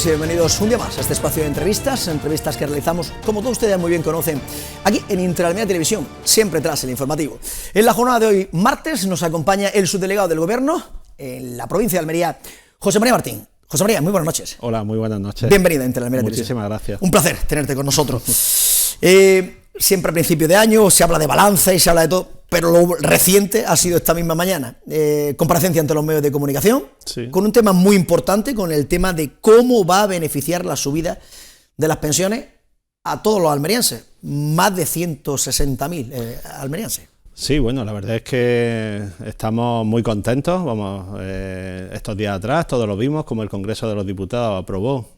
y bienvenidos un día más a este espacio de entrevistas que realizamos, como todos ustedes muy bien conocen, aquí en Interalmería Televisión, siempre tras el informativo. En la jornada de hoy, martes, nos acompaña el subdelegado del Gobierno en la provincia de Almería, José María Martín. José María, muy buenas noches. Hola, muy buenas noches. Bienvenido a Interalmería Televisión. Muchísimas gracias. Un placer tenerte con nosotros. Siempre a principio de año se habla de balance y se habla de todo, pero lo reciente ha sido esta misma mañana, comparecencia ante los medios de comunicación, sí, con un tema muy importante, con el tema de cómo va a beneficiar la subida de las pensiones a todos los almerienses, más de 160.000 almerienses. Sí, bueno, la verdad es que estamos muy contentos. Estos días atrás todos lo vimos, como el Congreso de los Diputados aprobó,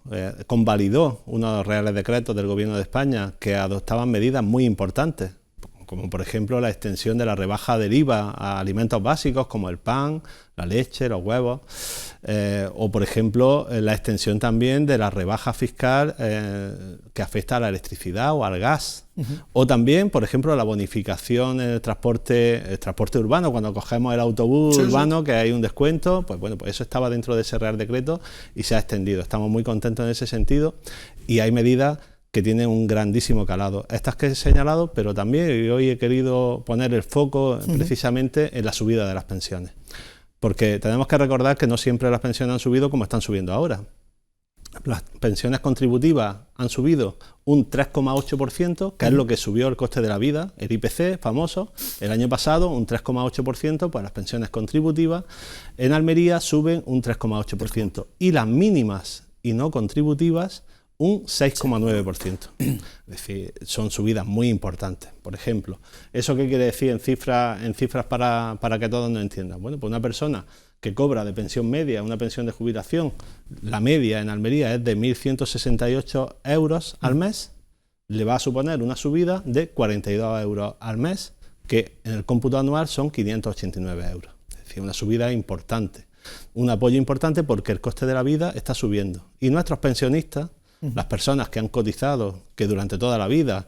convalidó unos reales decretos del Gobierno de España que adoptaban medidas muy importantes, como por ejemplo la extensión de la rebaja del IVA a alimentos básicos como el pan, la leche, los huevos, o por ejemplo la extensión también de la rebaja fiscal que afecta a la electricidad o al gas, o también por ejemplo la bonificación en el transporte urbano, cuando cogemos el autobús urbano, que hay un descuento, pues bueno, pues eso estaba dentro de ese Real Decreto y se ha extendido. Estamos muy contentos en ese sentido y hay medidas que tienen un grandísimo calado. Estas que he señalado, pero también hoy he querido poner el foco precisamente en la subida de las pensiones. Porque tenemos que recordar que no siempre las pensiones han subido como están subiendo ahora. Las pensiones contributivas han subido un 3,8%, que es lo que subió el coste de la vida, el IPC famoso. El año pasado un 3,8%, pues las pensiones contributivas en Almería suben un 3,8%. Y las mínimas y no contributivas un 6,9%. Es decir, son subidas muy importantes. Por ejemplo, ¿eso qué quiere decir en cifras para que todos nos entiendan? Bueno, pues una persona que cobra de pensión media, una pensión de jubilación, la media en Almería es de 1.168 euros al mes, le va a suponer una subida de 42 euros al mes, que en el cómputo anual son 589 euros. Es decir, una subida importante. Un apoyo importante porque el coste de la vida está subiendo. Y nuestros pensionistas, las personas que han cotizado, que durante toda la vida,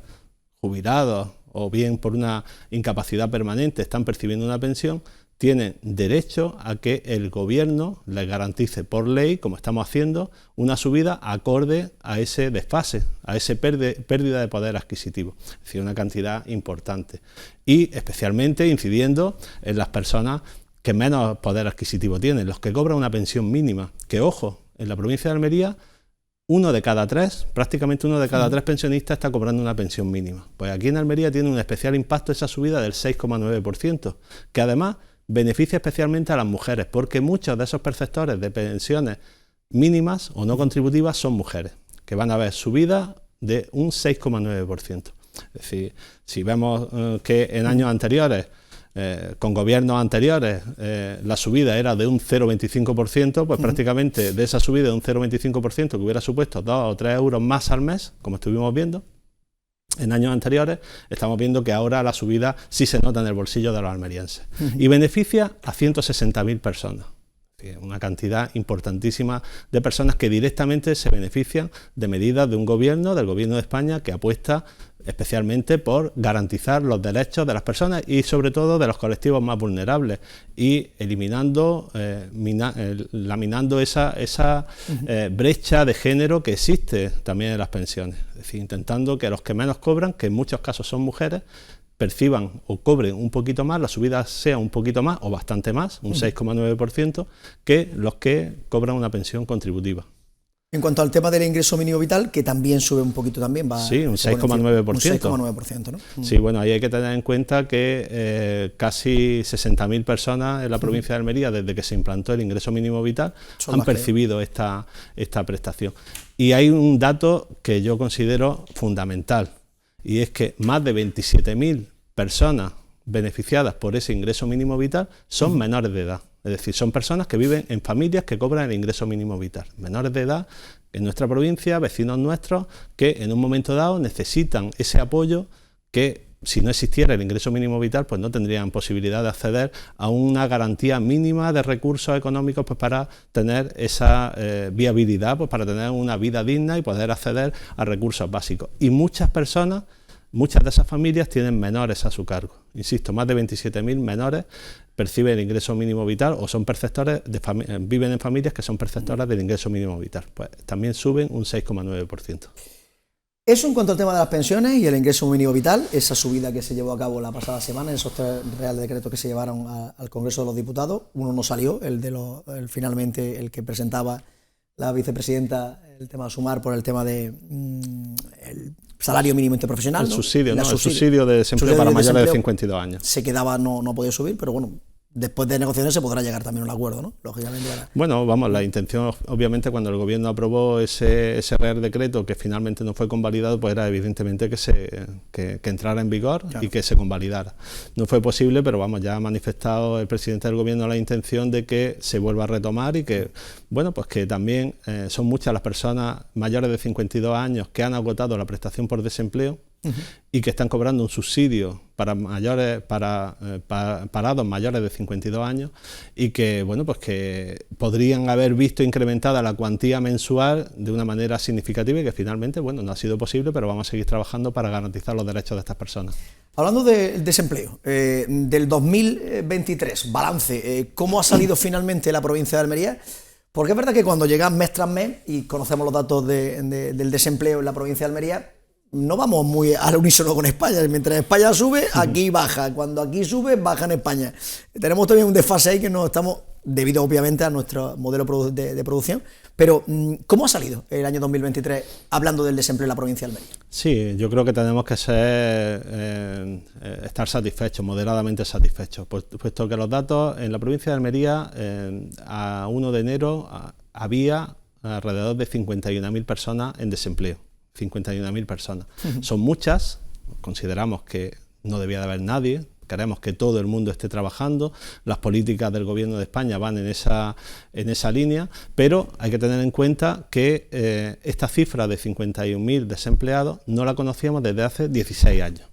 jubilados o bien por una incapacidad permanente, están percibiendo una pensión, tienen derecho a que el gobierno les garantice por ley, como estamos haciendo, una subida acorde a ese desfase, a esa pérdida de poder adquisitivo. Es decir, una cantidad importante. Y especialmente incidiendo en las personas que menos poder adquisitivo tienen, los que cobran una pensión mínima, que ojo, en la provincia de Almería, prácticamente uno de cada tres pensionistas está cobrando una pensión mínima. Pues aquí en Almería tiene un especial impacto esa subida del 6,9%, que además beneficia especialmente a las mujeres, porque muchos de esos perceptores de pensiones mínimas o no contributivas son mujeres, que van a ver subida de un 6,9%. Es decir, si vemos que en años anteriores, con gobiernos anteriores, la subida era de un 0,25%, pues prácticamente de esa subida de un 0,25% que hubiera supuesto 2 o 3 euros más al mes, como estuvimos viendo, en años anteriores, estamos viendo que ahora la subida sí se nota en el bolsillo de los almerienses. Y beneficia a 160.000 personas. Una cantidad importantísima de personas que directamente se benefician de medidas de un gobierno, del Gobierno de España, que apuesta especialmente por garantizar los derechos de las personas y sobre todo de los colectivos más vulnerables y eliminando, laminando esa brecha de género que existe también en las pensiones. Es decir, intentando que los que menos cobran, que en muchos casos son mujeres, perciban o cobren un poquito más, la subida sea un poquito más o bastante más, un 6,9%, que los que cobran una pensión contributiva. En cuanto al tema del ingreso mínimo vital, que también sube un poquito también, va. Sí, un 6,9%. Un 6,9%, ¿no? Sí, bueno, ahí hay que tener en cuenta que casi 60.000 personas en la provincia de Almería, desde que se implantó el ingreso mínimo vital, han percibido esta prestación. Y hay un dato que yo considero fundamental, y es que más de 27.000 personas beneficiadas por ese ingreso mínimo vital son menores de edad. Es decir, son personas que viven en familias que cobran el ingreso mínimo vital. Menores de edad en nuestra provincia, vecinos nuestros, que en un momento dado necesitan ese apoyo que, si no existiera el ingreso mínimo vital, pues no tendrían posibilidad de acceder a una garantía mínima de recursos económicos, pues para tener esa viabilidad, pues para tener una vida digna y poder acceder a recursos básicos. Y muchas personas Muchas de esas familias tienen menores a su cargo. Insisto, más de 27.000 menores perciben el ingreso mínimo vital o son perceptores viven en familias que son perceptoras del ingreso mínimo vital. Pues también suben un 6,9%. Eso en cuanto al tema de las pensiones y el ingreso mínimo vital, esa subida que se llevó a cabo la pasada semana, esos 3 reales decretos que se llevaron al Congreso de los Diputados, uno no salió, finalmente el que presentaba la vicepresidenta, el tema de sumar por el tema de el salario mínimo interprofesional. El subsidio, ¿no? El subsidio de desempleo para mayores de 52 años. Se quedaba, no podía subir, pero bueno, después de negociaciones se podrá llegar también a un acuerdo, ¿no? Lógicamente. Bueno, vamos, la intención, obviamente, cuando el gobierno aprobó ese Real Decreto que finalmente no fue convalidado, pues era evidentemente que entrara en vigor, claro, y que se convalidara. No fue posible, pero vamos, ya ha manifestado el presidente del gobierno la intención de que se vuelva a retomar y que, bueno, pues que también son muchas las personas mayores de 52 años que han agotado la prestación por desempleo, y que están cobrando un subsidio para parados mayores de 52 años y que, bueno, pues que podrían haber visto incrementada la cuantía mensual de una manera significativa y que finalmente, bueno, no ha sido posible, pero vamos a seguir trabajando para garantizar los derechos de estas personas. Hablando del desempleo, del 2023, balance, ¿cómo ha salido finalmente la provincia de Almería? Porque es verdad que cuando llegan mes tras mes y conocemos los datos del desempleo en la provincia de Almería, no vamos muy al unísono con España. Mientras España sube, aquí baja. Cuando aquí sube, baja en España. Tenemos también un desfase ahí que no estamos, debido obviamente a nuestro modelo de producción. Pero, ¿cómo ha salido el año 2023 hablando del desempleo en la provincia de Almería? Sí, yo creo que tenemos que estar satisfechos, moderadamente satisfechos, puesto que los datos en la provincia de Almería a 1 de enero había alrededor de 51.000 personas en desempleo. 51.000 personas. Son muchas, consideramos que no debía de haber nadie, queremos que todo el mundo esté trabajando, las políticas del gobierno de España van en esa línea, pero hay que tener en cuenta que esta cifra de 51.000 desempleados no la conocíamos desde hace 16 años.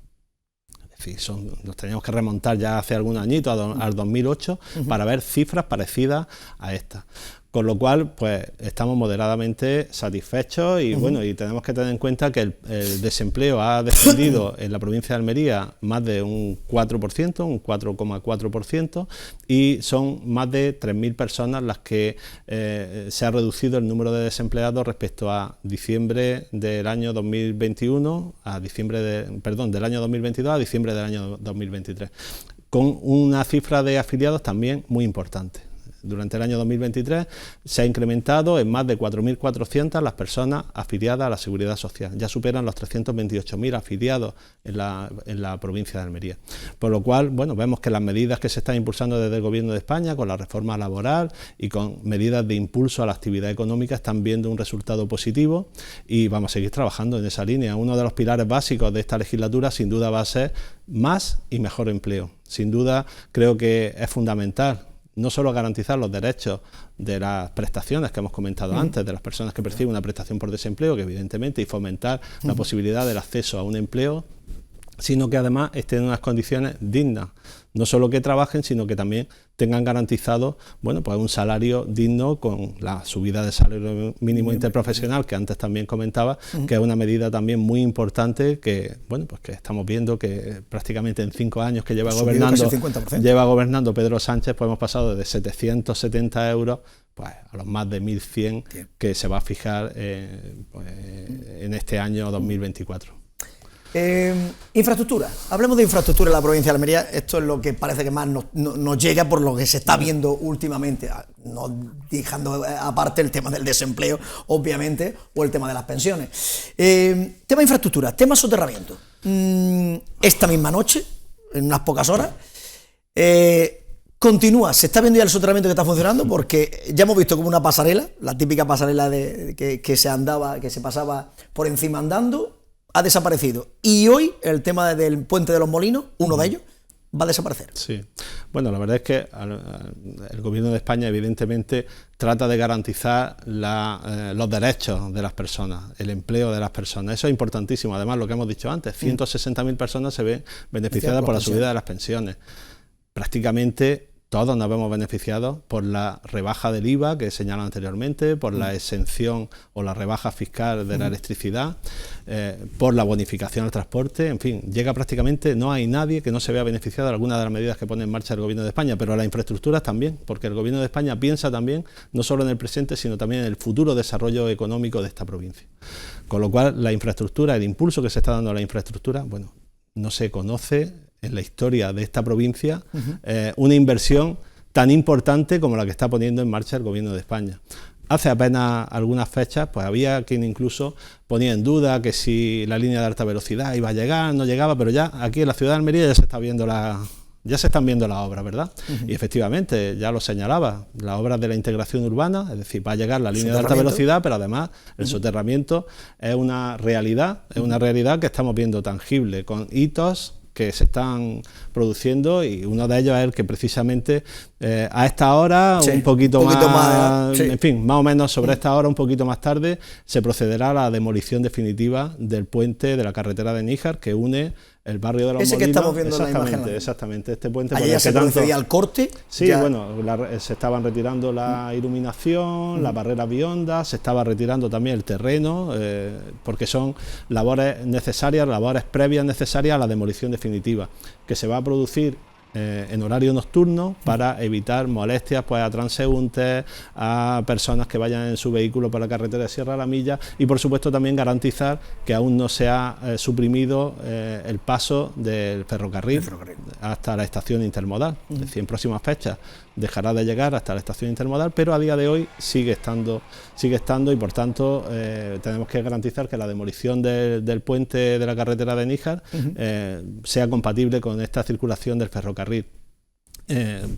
Es decir, nos teníamos que remontar ya hace algún añito, al 2008, para ver cifras parecidas a estas. Con lo cual, pues estamos moderadamente satisfechos y bueno, y tenemos que tener en cuenta que el desempleo ha descendido en la provincia de Almería más de un 4%, un 4,4%, y son más de 3.000 personas las que se ha reducido el número de desempleados respecto a diciembre del año 2021, del año 2022 a diciembre del año 2023, con una cifra de afiliados también muy importante. Durante el año 2023 se ha incrementado en más de 4.400 las personas afiliadas a la Seguridad Social. Ya superan los 328.000 afiliados en la provincia de Almería. Por lo cual, bueno, vemos que las medidas que se están impulsando desde el Gobierno de España, con la reforma laboral y con medidas de impulso a la actividad económica, están viendo un resultado positivo y vamos a seguir trabajando en esa línea. Uno de los pilares básicos de esta legislatura, sin duda, va a ser más y mejor empleo. Sin duda, creo que es fundamental no solo garantizar los derechos de las prestaciones que hemos comentado antes, de las personas que perciben una prestación por desempleo, que evidentemente, y fomentar la posibilidad del acceso a un empleo, sino que además estén en unas condiciones dignas, no solo que trabajen, sino que también tengan garantizado, bueno, pues un salario digno con la subida del salario mínimo interprofesional que antes también comentaba, que es una medida también muy importante que, bueno, pues que estamos viendo que prácticamente en 5 años que lleva gobernando Pedro Sánchez, pues hemos pasado de 770 euros pues a los más de 1.100 que se va a fijar en este año 2024. Infraestructura, hablemos de infraestructura en la provincia de Almería. Esto es lo que parece que más nos llega por lo que se está viendo últimamente, no dejando aparte el tema del desempleo, obviamente, o el tema de las pensiones. Tema infraestructura, tema soterramiento. Esta misma noche, en unas pocas horas, continúa, se está viendo ya el soterramiento que está funcionando, porque ya hemos visto como una pasarela, la típica pasarela que se pasaba por encima andando, ha desaparecido. Y hoy el tema del Puente de los Molinos, uno de ellos, va a desaparecer. Sí, bueno, la verdad es que el Gobierno de España evidentemente trata de garantizar los derechos de las personas, el empleo de las personas. Eso es importantísimo. Además, lo que hemos dicho antes, 160.000 personas se ven beneficiadas por la subida de las pensiones. Prácticamente todos nos vemos beneficiados por la rebaja del IVA que señalaba anteriormente, por la exención o la rebaja fiscal de la electricidad, por la bonificación al transporte, en fin, llega prácticamente, no hay nadie que no se vea beneficiado de alguna de las medidas que pone en marcha el Gobierno de España, pero las infraestructuras también, porque el Gobierno de España piensa también no solo en el presente, sino también en el futuro desarrollo económico de esta provincia. Con lo cual, la infraestructura, el impulso que se está dando a la infraestructura, bueno, no se conoce en la historia de esta provincia una inversión tan importante como la que está poniendo en marcha el Gobierno de España. Hace apenas algunas fechas, pues había quien incluso ponía en duda que si la línea de alta velocidad iba a llegar, no llegaba, pero ya aquí en la ciudad de Almería ya se están viendo las obras, ¿verdad? Y efectivamente, ya lo señalaba, las obras de la integración urbana, es decir, va a llegar la línea de alta velocidad, pero además el soterramiento es una realidad que estamos viendo tangible, con hitos que se están produciendo, y uno de ellos es el que precisamente a esta hora, un poquito más, en fin, más o menos sobre esta hora, un poquito más tarde, se procederá a la demolición definitiva del puente de la carretera de Níjar que une el barrio de los Molinos. Que estamos viendo en la imagen. Exactamente, este puente. Allí ya se procedía al corte. Sí, bueno, se estaban retirando la iluminación, la barrera bionda, se estaba retirando también el terreno, porque son labores necesarias, labores previas necesarias a la demolición definitiva, que se va a producir en horario nocturno para evitar molestias pues a transeúntes, a personas que vayan en su vehículo por la carretera de Sierra de la Milla, y por supuesto también garantizar que aún no se ha suprimido el paso del ferrocarril hasta la estación intermodal. Es decir, en próximas fechas dejará de llegar hasta la estación intermodal, pero a día de hoy sigue estando y por tanto tenemos que garantizar que la demolición del puente de la carretera de Níjar sea compatible con esta circulación del ferrocarril.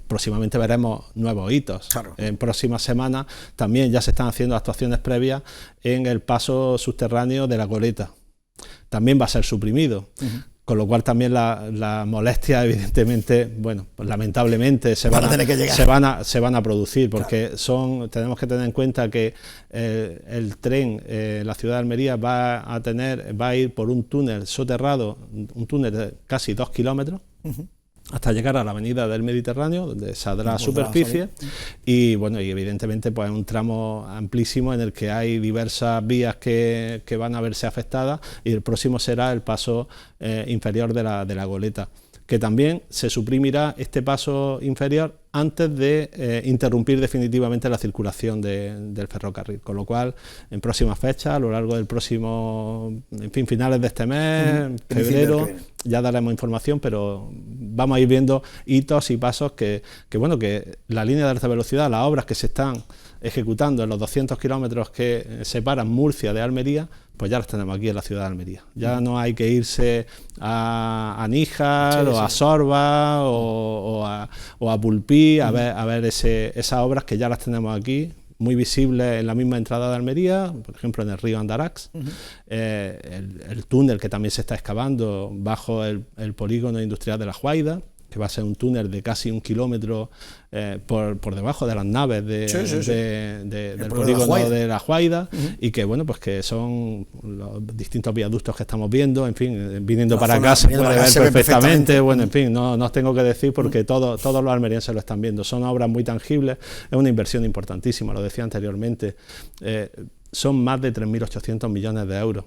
Próximamente veremos nuevos hitos. Claro. En próximas semanas también ya se están haciendo actuaciones previas en el paso subterráneo de la Goleta. También va a ser suprimido. Con lo cual también la molestia, evidentemente, bueno, pues lamentablemente se van a producir, porque tenemos que tener en cuenta que el tren, la ciudad de Almería va a ir por un túnel soterrado, un túnel de casi 2 kilómetros, hasta llegar a la avenida del Mediterráneo, donde saldrá a superficie, y bueno, y evidentemente pues es un tramo amplísimo en el que hay diversas vías que van a verse afectadas, y el próximo será el paso inferior de la Goleta, que también se suprimirá este paso inferior antes de interrumpir definitivamente la circulación del ferrocarril, con lo cual en próximas fechas, a lo largo del próximo, en fin, finales de este mes, febrero, ya daremos información, pero vamos a ir viendo hitos y pasos que la línea de alta velocidad, las obras que se están ejecutando en los 200 kilómetros que separan Murcia de Almería, pues ya las tenemos aquí en la ciudad de Almería. Ya no hay que irse a Níjar o a Sorba o a Pulpí a ver esas obras que ya las tenemos aquí, muy visibles en la misma entrada de Almería, por ejemplo en el río Andarax, el túnel que también se está excavando bajo el polígono industrial de La Juaida, que va a ser un túnel de casi 1 kilómetro por debajo de las naves del polígono de La Juaida, y que bueno, pues que son los distintos viaductos que estamos viendo, en fin, viniendo para acá se puede ver perfectamente, bueno, en fin, no os tengo que decir porque todos los almerienses lo están viendo, son obras muy tangibles, es una inversión importantísima, lo decía anteriormente, son más de 3.800 millones de euros.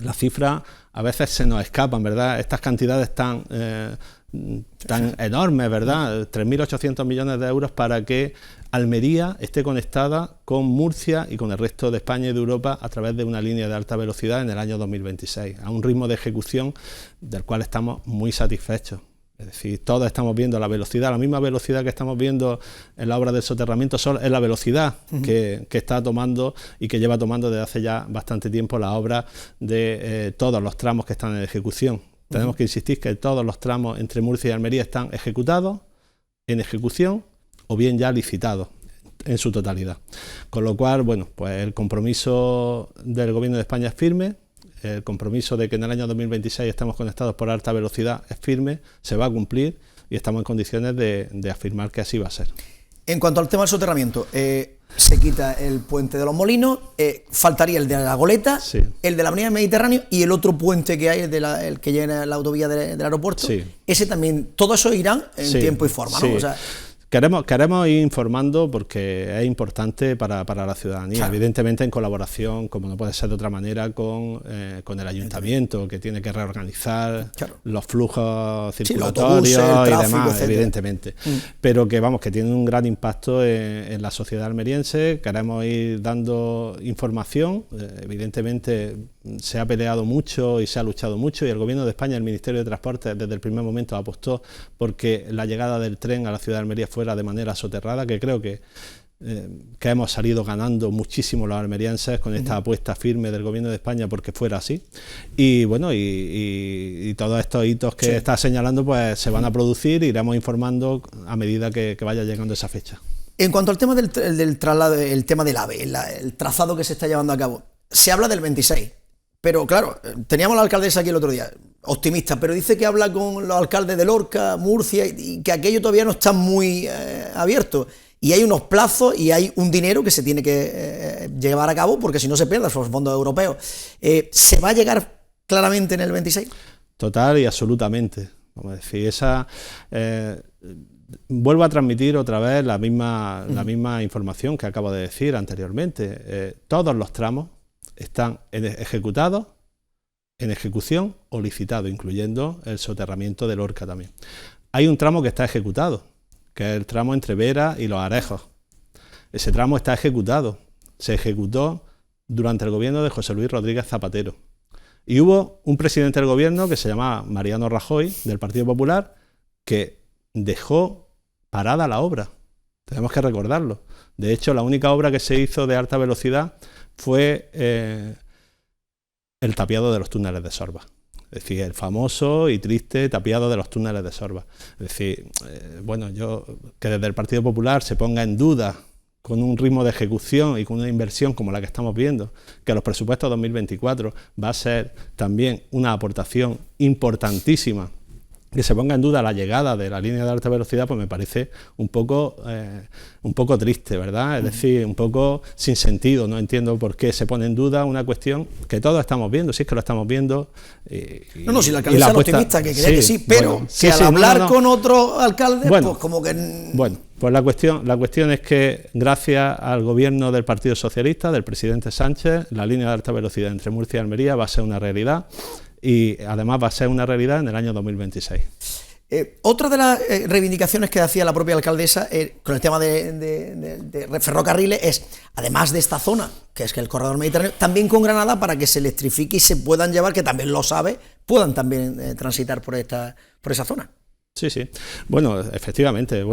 Las cifras a veces se nos escapan, ¿verdad? Estas cantidades tan enormes, ¿verdad? 3.800 millones de euros para que Almería esté conectada con Murcia y con el resto de España y de Europa a través de una línea de alta velocidad en el año 2026, a un ritmo de ejecución del cual estamos muy satisfechos. Es decir, todos estamos viendo la velocidad, la misma velocidad que estamos viendo en la obra del soterramiento es la velocidad que está tomando y que lleva tomando desde hace ya bastante tiempo la obra de todos los tramos que están en ejecución. Tenemos que insistir que todos los tramos entre Murcia y Almería están ejecutados, en ejecución o bien ya licitados en su totalidad. Con lo cual, bueno, pues el compromiso del Gobierno de España es firme. El compromiso de que en el año 2026 estemos conectados por alta velocidad es firme, se va a cumplir y estamos en condiciones de afirmar que así va a ser. En cuanto al tema del soterramiento, se quita el puente de los Molinos, faltaría el de la Goleta, sí, el de la Avenida Mediterráneo y el otro puente que hay, el que llena la autovía del aeropuerto. Sí. Ese también, todo eso irán en tiempo y forma, ¿no? Sí. O sea, Queremos ir informando porque es importante para la ciudadanía, claro, evidentemente en colaboración, como no puede ser de otra manera, con el ayuntamiento, que tiene que reorganizar, claro, los flujos circulatorios, sí, autobuses, y demás, etcétera, evidentemente. Pero que tiene un gran impacto en la sociedad almeriense. Queremos ir dando información, evidentemente se ha peleado mucho y se ha luchado mucho, y el Gobierno de España, el Ministerio de Transportes, desde el primer momento apostó porque la llegada del tren a la ciudad de Almería fuera de manera soterrada, que creo que hemos salido ganando muchísimo los almerienses con esta apuesta firme del Gobierno de España porque fuera así. Y bueno, y todos estos hitos que está señalando pues se van a producir, iremos informando a medida que vaya llegando esa fecha. En cuanto al tema del traslado, el tema del AVE, el trazado que se está llevando a cabo, se habla del 26. Pero claro, teníamos a la alcaldesa aquí el otro día, optimista, pero dice que habla con los alcaldes de Lorca, Murcia, y que aquello todavía no está muy abierto. Y hay unos plazos y hay un dinero que se tiene que llevar a cabo, porque si no se pierden los fondos europeos. ¿Se va a llegar claramente en el 26? Total y absolutamente. Vamos a decir, vuelvo a transmitir otra vez la misma información que acabo de decir anteriormente. Todos los tramos están ejecutados, en ejecución o licitados, incluyendo el soterramiento de Lorca también. Hay un tramo que está ejecutado, que es el tramo entre Vera y Los Arejos. Ese tramo está ejecutado. Se ejecutó durante el gobierno de José Luis Rodríguez Zapatero. Y hubo un presidente del gobierno que se llamaba Mariano Rajoy, del Partido Popular, que dejó parada la obra. Tenemos que recordarlo. De hecho, la única obra que se hizo de alta velocidad fue el tapiado de los túneles de Sorba. Es decir, el famoso y triste tapiado de los túneles de Sorba. Es decir, que desde el Partido Popular se ponga en duda, con un ritmo de ejecución y con una inversión como la que estamos viendo, que los presupuestos 2024 va a ser también una aportación importantísima, que se ponga en duda la llegada de la línea de alta velocidad, pues me parece un poco triste, ¿verdad? Es decir, un poco sin sentido. No entiendo por qué se pone en duda una cuestión que todos estamos viendo, si es que lo estamos viendo. Si la alcaldesa es optimista, que cree que sí, pero al hablar con otros alcaldes, pues como que... Bueno, pues la cuestión es que gracias al gobierno del Partido Socialista, del presidente Sánchez, la línea de alta velocidad entre Murcia y Almería va a ser una realidad. Y además va a ser una realidad en el año 2026. Otra de las reivindicaciones que hacía la propia alcaldesa con el tema de ferrocarriles es, además de esta zona, que es el corredor mediterráneo, también con Granada, para que se electrifique y se puedan llevar, que también lo sabe, puedan también transitar por esa zona. Sí, sí. Bueno, efectivamente,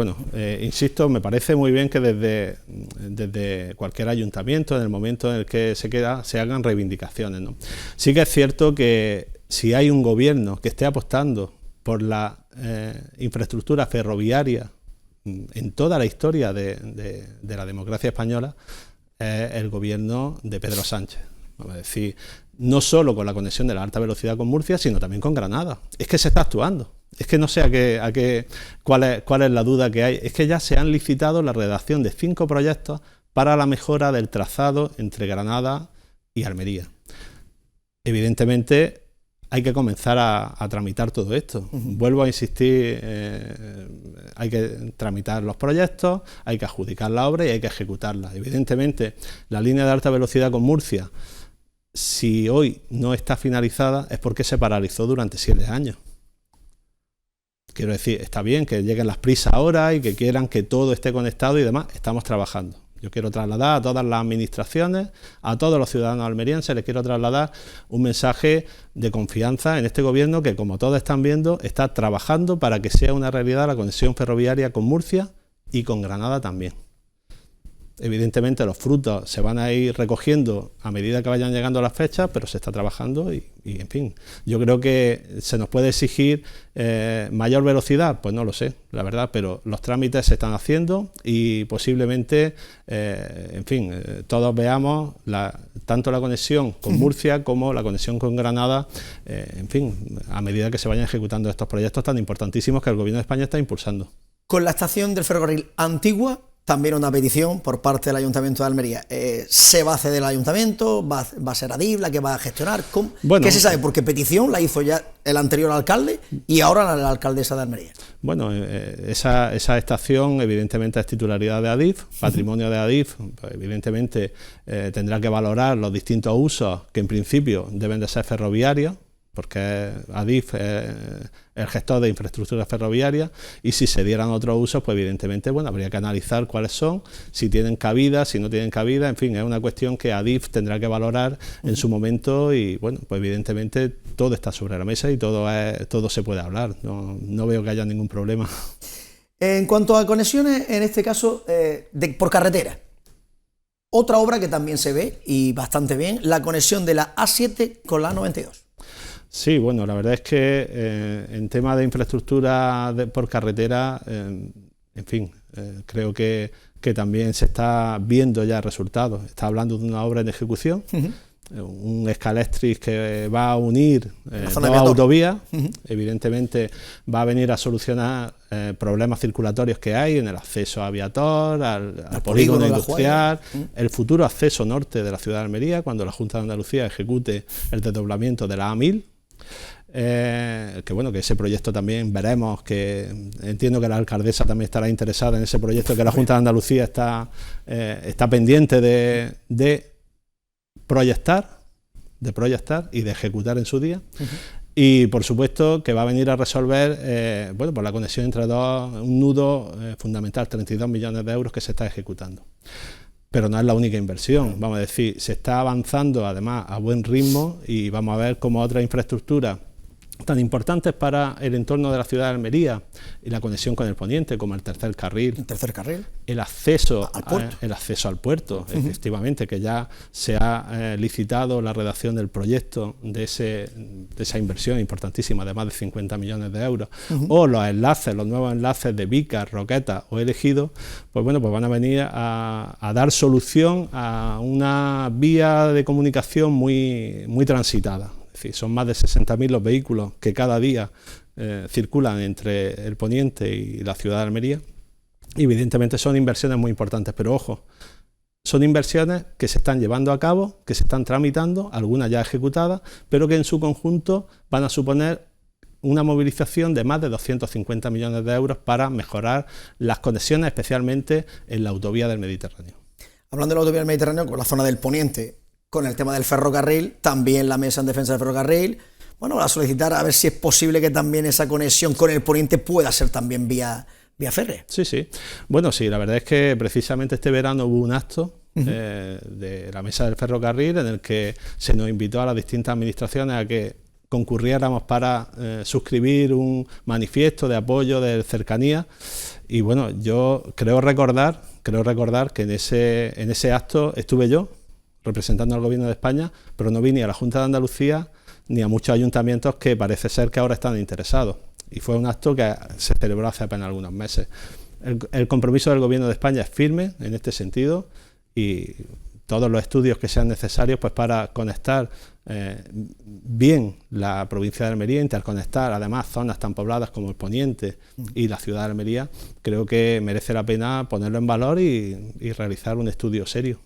insisto, me parece muy bien que desde cualquier ayuntamiento, en el momento en el que se hagan reivindicaciones, ¿no? Sí que es cierto que si hay un gobierno que esté apostando por la infraestructura ferroviaria en toda la historia de la democracia española, es el gobierno de Pedro Sánchez. Vamos a decir, no solo con la conexión de la alta velocidad con Murcia, sino también con Granada. Es que se está actuando. Es que no sé cuál es la duda que hay. Es que ya se han licitado la redacción de 5 proyectos para la mejora del trazado entre Granada y Almería. Evidentemente hay que comenzar a tramitar todo esto. Vuelvo a insistir, hay que tramitar los proyectos, hay que adjudicar la obra y hay que ejecutarla. Evidentemente, la línea de alta velocidad con Murcia, si hoy no está finalizada, es porque se paralizó durante 7 años. Quiero decir, está bien que lleguen las prisas ahora y que quieran que todo esté conectado y demás, estamos trabajando. Yo quiero trasladar a todas las administraciones, a todos los ciudadanos almerienses, les quiero trasladar un mensaje de confianza en este gobierno que, como todos están viendo, está trabajando para que sea una realidad la conexión ferroviaria con Murcia y con Granada también. Evidentemente los frutos se van a ir recogiendo a medida que vayan llegando las fechas, pero se está trabajando y en fin, yo creo que se nos puede exigir mayor velocidad, pues no lo sé, la verdad, pero los trámites se están haciendo y posiblemente, todos veamos tanto la conexión con Murcia como la conexión con Granada, a medida que se vayan ejecutando estos proyectos tan importantísimos que el Gobierno de España está impulsando. Con la estación del ferrocarril antigua, también una petición por parte del Ayuntamiento de Almería. ¿Se va a ceder al Ayuntamiento? ¿Va a ser Adif la que va a gestionar? Bueno, ¿qué se sabe? Porque petición la hizo ya el anterior alcalde y ahora la alcaldesa de Almería. Bueno, esa estación evidentemente es titularidad de Adif, patrimonio de Adif, pues evidentemente tendrá que valorar los distintos usos que en principio deben de ser ferroviarios, porque Adif es el gestor de infraestructuras ferroviarias, y si se dieran otros usos, pues evidentemente habría que analizar cuáles son, si tienen cabida, si no tienen cabida, en fin, es una cuestión que Adif tendrá que valorar en su momento y pues evidentemente todo está sobre la mesa y todo se puede hablar, no veo que haya ningún problema. En cuanto a conexiones, en este caso por carretera, otra obra que también se ve y bastante bien, la conexión de la A7 con la A92. Sí, bueno, la verdad es que en tema de infraestructura por carretera, en fin, creo que también se está viendo ya resultados. Está hablando de una obra en ejecución, un escaléctric que va a unir dos autovías, evidentemente va a venir a solucionar problemas circulatorios que hay en el acceso a Viator, al polígono industrial, el futuro acceso norte de la ciudad de Almería, cuando la Junta de Andalucía ejecute el desdoblamiento de la A1000. Que ese proyecto también veremos, que entiendo que la alcaldesa también estará interesada en ese proyecto, que la Junta de Andalucía está pendiente de proyectar y de ejecutar en su día. Y por supuesto que va a venir a resolver por la conexión entre un nudo fundamental, 32 millones de euros que se está ejecutando. Pero no es la única inversión, vamos a decir, se está avanzando además a buen ritmo y vamos a ver cómo otras infraestructuras tan importantes para el entorno de la ciudad de Almería y la conexión con el poniente, como el tercer carril, el acceso al puerto, efectivamente, que ya se ha licitado la redacción del proyecto de esa inversión importantísima de más de 50 millones de euros, o los nuevos enlaces de Vícar, Roquetas o El Ejido, pues van a venir a dar solución a una vía de comunicación muy transitada. Es decir, son más de 60.000 los vehículos que cada día circulan entre el poniente y la ciudad de Almería. Y evidentemente son inversiones muy importantes, pero ojo, son inversiones que se están llevando a cabo, que se están tramitando, algunas ya ejecutadas, pero que en su conjunto van a suponer una movilización de más de 250 millones de euros para mejorar las conexiones, especialmente en la autovía del Mediterráneo. Hablando de la autovía del Mediterráneo, con la zona del poniente, con el tema del ferrocarril, también la mesa en defensa del ferrocarril, va a solicitar a ver si es posible que también esa conexión con el poniente pueda ser también vía férrea. Sí. Bueno, sí, la verdad es que precisamente este verano hubo un acto de la mesa del ferrocarril en el que se nos invitó a las distintas administraciones a que concurriéramos para suscribir un manifiesto de apoyo de cercanía. Y yo creo recordar que en ese acto estuve yo, representando al Gobierno de España, pero no vi ni a la Junta de Andalucía ni a muchos ayuntamientos que parece ser que ahora están interesados. Y fue un acto que se celebró hace apenas algunos meses. El compromiso del Gobierno de España es firme en este sentido y todos los estudios que sean necesarios para conectar bien la provincia de Almería, interconectar además zonas tan pobladas como el poniente y la ciudad de Almería, creo que merece la pena ponerlo en valor y realizar un estudio serio.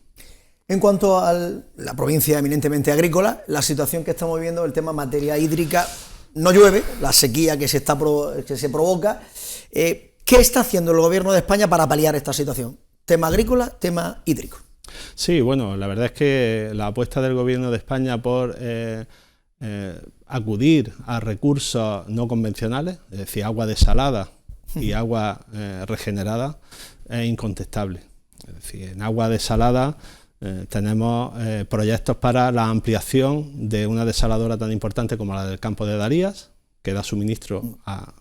En cuanto a la provincia eminentemente agrícola, la situación que estamos viviendo, el tema materia hídrica, no llueve, la sequía que se provoca. ¿Qué está haciendo el Gobierno de España para paliar esta situación? Tema agrícola, tema hídrico. Sí, la verdad es que la apuesta del Gobierno de España por acudir a recursos no convencionales, es decir, agua desalada y agua regenerada, es incontestable. Es decir, en agua desalada tenemos proyectos para la ampliación de una desaladora tan importante como la del Campo de Darías, que da suministro a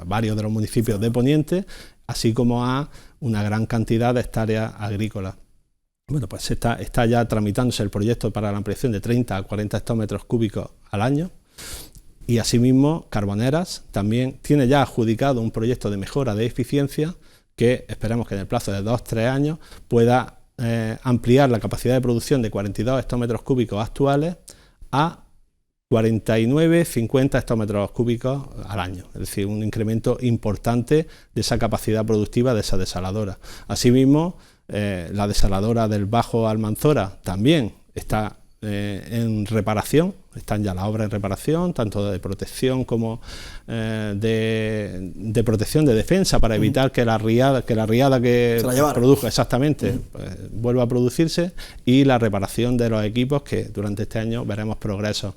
varios de los municipios de Poniente, así como a una gran cantidad de hectáreas agrícolas. Está ya tramitándose el proyecto para la ampliación de 30 a 40 hectómetros cúbicos al año, y asimismo Carboneras también tiene ya adjudicado un proyecto de mejora de eficiencia que esperemos que en el plazo de 2-3 años pueda ampliar la capacidad de producción de 42 hectómetros cúbicos actuales a 49, 50 hectómetros cúbicos al año, es decir, un incremento importante de esa capacidad productiva de esa desaladora. Asimismo, la desaladora del Bajo Almanzora también está en reparación, están ya las obras en reparación, tanto de protección como de protección, de defensa, para evitar que la riada que produjo exactamente vuelva a producirse, y la reparación de los equipos, que durante este año veremos progresos.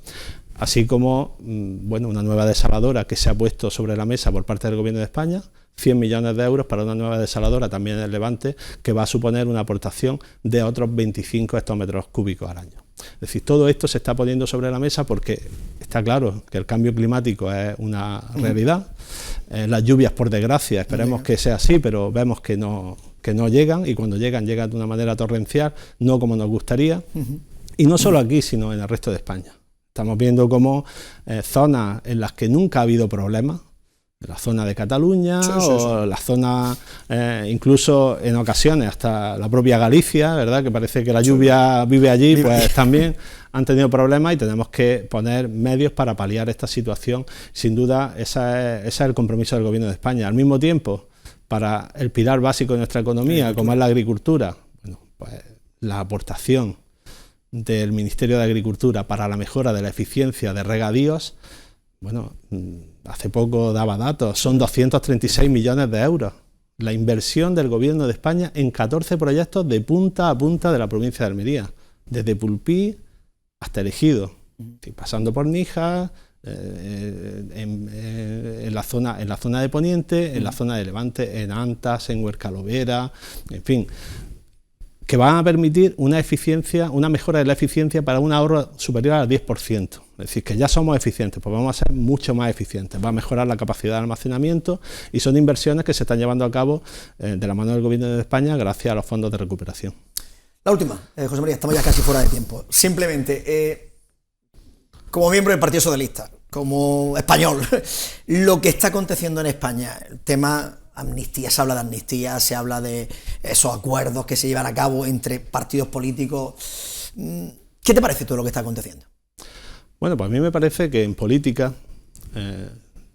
Así como una nueva desaladora que se ha puesto sobre la mesa por parte del Gobierno de España, 100 millones de euros para una nueva desaladora también en el Levante, que va a suponer una aportación de otros 25 hectómetros cúbicos al año. Es decir, todo esto se está poniendo sobre la mesa porque está claro que el cambio climático es una realidad. Las lluvias, por desgracia, esperemos que sea así, pero vemos que no llegan, y cuando llegan de una manera torrencial, no como nos gustaría. Y no solo aquí, sino en el resto de España. Estamos viendo cómo zonas en las que nunca ha habido problemas, la zona de Cataluña, o la zona, incluso en ocasiones hasta la propia Galicia, ¿verdad?, que parece que la lluvia vive allí, pues también han tenido problemas, y tenemos que poner medios para paliar esta situación. Sin duda, ese es el compromiso del Gobierno de España. Al mismo tiempo, para el pilar básico de nuestra economía, como es la agricultura, pues la aportación del Ministerio de Agricultura para la mejora de la eficiencia de regadíos, hace poco daba datos, son 236 millones de euros. La inversión del Gobierno de España en 14 proyectos de punta a punta de la provincia de Almería, desde Pulpí hasta El Ejido, pasando por Níjar, en la zona de Poniente, en la zona de Levante, en Antas, en Huercalovera, en fin, que van a permitir una mejora de la eficiencia para un ahorro superior al 10%. Es decir, que ya somos eficientes, pues vamos a ser mucho más eficientes. Va a mejorar la capacidad de almacenamiento, y son inversiones que se están llevando a cabo de la mano del Gobierno de España gracias a los fondos de recuperación. La última, José María, estamos ya casi fuera de tiempo. Simplemente, como miembro del Partido Socialista, como español, lo que está aconteciendo en España, el tema amnistía, se habla de amnistía, se habla de esos acuerdos que se llevan a cabo entre partidos políticos. ¿Qué te parece todo lo que está aconteciendo? Bueno, pues a mí me parece que en política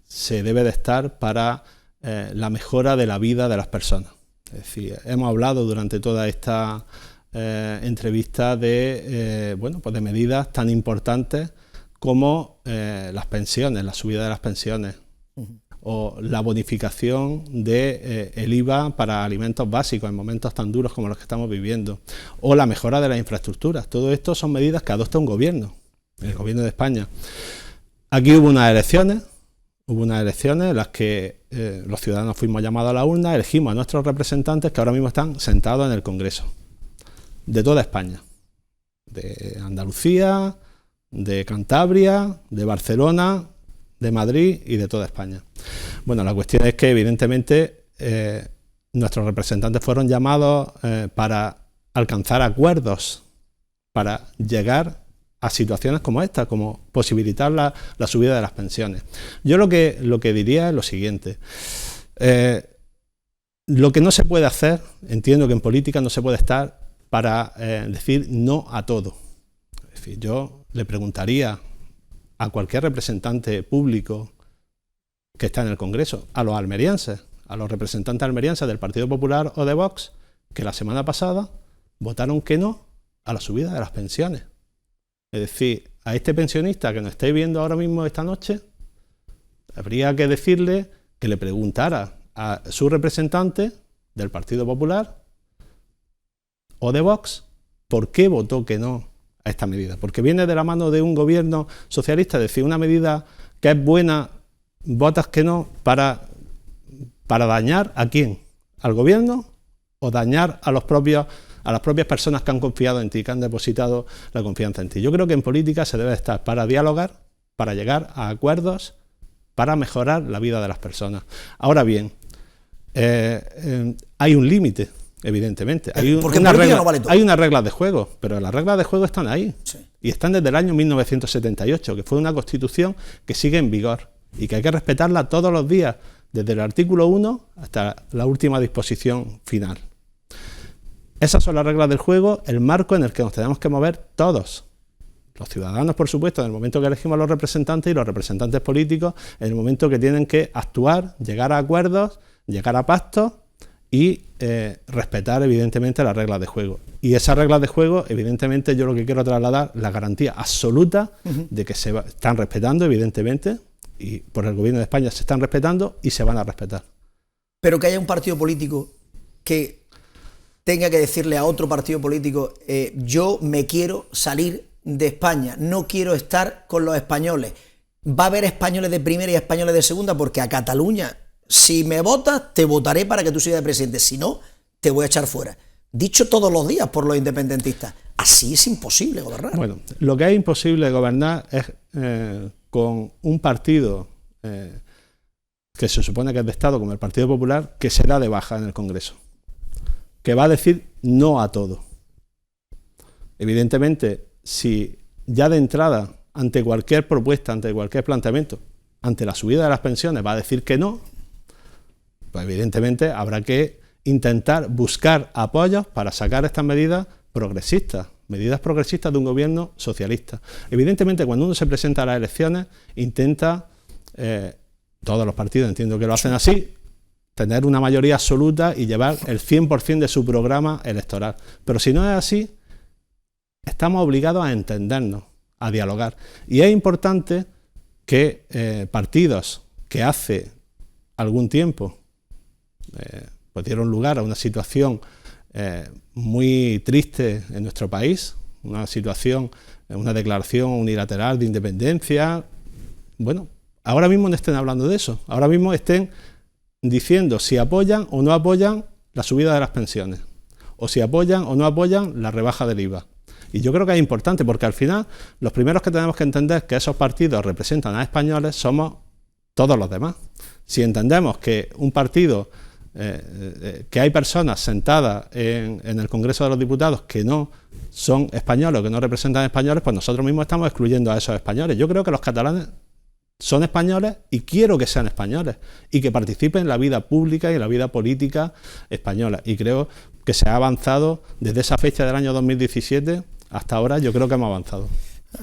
se debe de estar para la mejora de la vida de las personas. Es decir, hemos hablado durante toda esta entrevista de medidas tan importantes como las pensiones, la subida de las pensiones, o la bonificación del IVA para alimentos básicos en momentos tan duros como los que estamos viviendo, o la mejora de las infraestructuras. Todo esto son medidas que adopta un gobierno, el Gobierno de España. Aquí hubo unas elecciones en las que los ciudadanos fuimos llamados a la urna, elegimos a nuestros representantes, que ahora mismo están sentados en el Congreso, de toda España, de Andalucía, de Cantabria, de Barcelona, de Madrid y de toda España. Bueno, la cuestión es que evidentemente nuestros representantes fueron llamados para alcanzar acuerdos, para llegar a situaciones como esta, como posibilitar la subida de las pensiones. Yo lo que diría es lo siguiente: lo que no se puede hacer, entiendo que en política no se puede estar para decir no a todo. Es decir, yo le preguntaría a cualquier representante público que está en el Congreso, a los almerienses, a los representantes almerienses del Partido Popular o de Vox, que la semana pasada votaron que no a la subida de las pensiones. Es decir, a este pensionista que nos estáis viendo ahora mismo esta noche, habría que decirle que le preguntara a su representante del Partido Popular o de Vox por qué votó que no a esta medida, porque viene de la mano de un gobierno socialista. Es decir, una medida que es buena, votas que no para dañar ¿a quién? ¿Al gobierno o dañar a las propias personas que han confiado en ti, que han depositado la confianza en ti? Yo creo que en política se debe estar para dialogar, para llegar a acuerdos, para mejorar la vida de las personas. Ahora bien, hay un límite. Evidentemente, hay unas reglas de juego, pero las reglas de juego están ahí, y están desde el año 1978, que fue una constitución que sigue en vigor y que hay que respetarla todos los días, desde el artículo 1 hasta la última disposición final. Esas son las reglas del juego, el marco en el que nos tenemos que mover todos, Los ciudadanos, por supuesto, en el momento que elegimos a los representantes, y los representantes políticos en el momento que tienen que actuar, llegar a acuerdos, llegar a pactos y respetar evidentemente las reglas de juego. Y esas reglas de juego, evidentemente, yo lo que quiero trasladar, la garantía absoluta de que se están respetando, evidentemente, y por el gobierno de España se están respetando y se van a respetar. Pero que haya un partido político que tenga que decirle a otro partido político, yo me quiero salir de España, no quiero estar con los españoles. Va a haber españoles de primera y españoles de segunda, porque a Cataluña, si me votas, te votaré para que tú sigas de presidente, si no, te voy a echar fuera. Dicho todos los días por los independentistas. Así es imposible gobernar. Bueno, lo que es imposible gobernar es con un partido que se supone que es de Estado, como el Partido Popular, que será de baja en el Congreso, que va a decir no a todo. Evidentemente, si ya de entrada, ante cualquier propuesta, ante cualquier planteamiento, ante la subida de las pensiones, va a decir que no, pues evidentemente habrá que intentar buscar apoyos para sacar estas medidas progresistas de un gobierno socialista. Evidentemente, cuando uno se presenta a las elecciones, intenta, todos los partidos entiendo que lo hacen así, tener una mayoría absoluta y llevar el 100% de su programa electoral. Pero si no es así, estamos obligados a entendernos, a dialogar. Y es importante que partidos que hace algún tiempo pues dieron lugar a una situación muy triste en nuestro país, una situación, una declaración unilateral de independencia. Bueno, ahora mismo no estén hablando de eso, ahora mismo estén diciendo si apoyan o no apoyan la subida de las pensiones, o si apoyan o no apoyan la rebaja del IVA. Y yo creo que es importante, porque al final los primeros que tenemos que entender que esos partidos representan a españoles somos todos los demás. Si entendemos que un partido, que hay personas sentadas en el Congreso de los Diputados que no son españoles o que no representan a españoles, pues nosotros mismos estamos excluyendo a esos españoles. Yo creo que los catalanes son españoles y quiero que sean españoles y que participen en la vida pública y en la vida política española. Y creo que se ha avanzado desde esa fecha del año 2017 hasta ahora. Yo creo que hemos avanzado.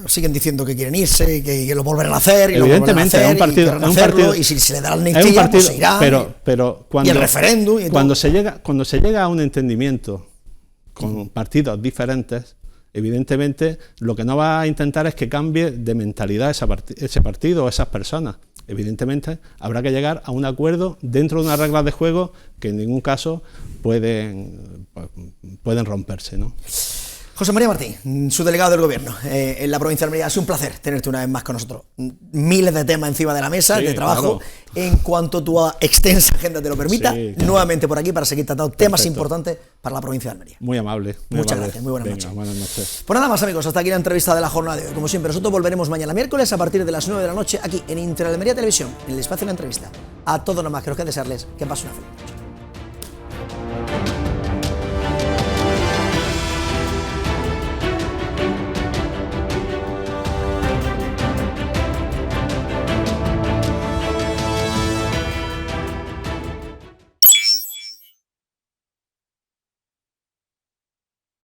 Siguen diciendo que quieren irse, que lo volverán a hacer, y evidentemente, lo volverán a hacer, es un partido, y si se le da la amnistía, pues se irá, pero cuando, y el referéndum, y cuando se llega a un entendimiento con partidos diferentes, evidentemente lo que no va a intentar es que cambie de mentalidad ese partido o esas personas. Evidentemente habrá que llegar a un acuerdo dentro de unas reglas de juego que en ningún caso pueden romperse, ¿no? José María Martín, su delegado del Gobierno en la provincia de Almería, ha sido un placer tenerte una vez más con nosotros. Miles de temas encima de la mesa, de trabajo, claro. En cuanto tu extensa agenda te lo permita, claro. Nuevamente por aquí para seguir tratando temas importantes para la provincia de Almería. Muy amable. Muchas gracias, muy buenas noches. Buenas noches. Pues nada más, amigos, hasta aquí la entrevista de la jornada de hoy. Como siempre, nosotros volveremos mañana miércoles a partir de las 9 de la noche aquí en Inter Almería Televisión, en el espacio de la entrevista. A todos nomás, creo que desearles que pasen una feliz.